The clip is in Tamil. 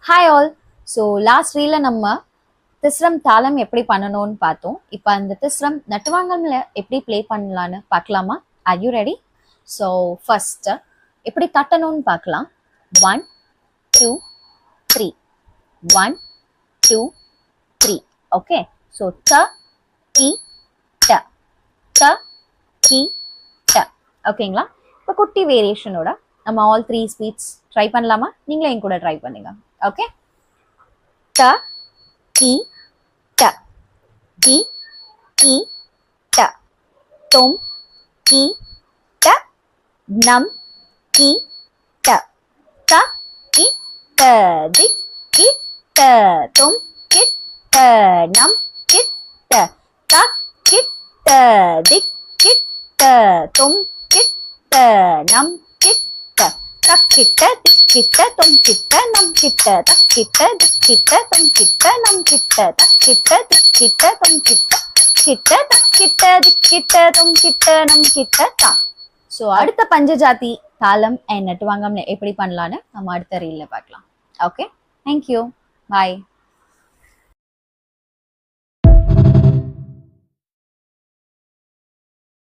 Hi all. ஸோ லாஸ்ட் ரீல நம்ம திஸ்ரம் தாளம் எப்படி பண்ணணும்னு பார்த்தோம். இப்போ அந்த திஸ்ரம் நட்டுவாங்கம்ல எப்படி ப்ளே பண்ணலான்னு பார்க்கலாமா? Are you ready? So first எப்படி தட்டணும்னு பார்க்கலாம். 1 2 3 1 2 3. ஓகே, ஸோ த கி ட த கி ட. ஓகேங்களா? இப்போ குட்டி வேரியேஷனோட நம்ம ஆல் 3 ஸ்பீட்ஸ் ட்ரை பண்ணலாமா? நீங்களே என் கூட ட்ரை பண்ணுங்க. ஓகே, ட கி ட டி கி ட தொம் கி ட நம் கி ட த கி ட தி கி ட தொம் கி ட நம் கி ட த கி ட தி கி ட தொம் கி ட நம் கி ட தக்கிட்ட திக்கிட்ட தொம் கிட்ட நம் கிட்ட தக்கிட்ட திக்கிட்ட தொம் கிட்ட நம் கிட்ட தக்கிட்ட திக்கிட்ட தொம் கிட்ட கிட்ட தக்கிட்ட திக்கிட்ட தொம் கிட்ட நம் கிட்ட தான். ஸோ அடுத்த பஞ்சஜாதி தாளம் நட்டுவாங்கம்னு எப்படி பண்ணலான்னு நம்ம அடுத்த ரீல்ல பார்க்கலாம். ஓகே, தேங்க்யூ, பாய்.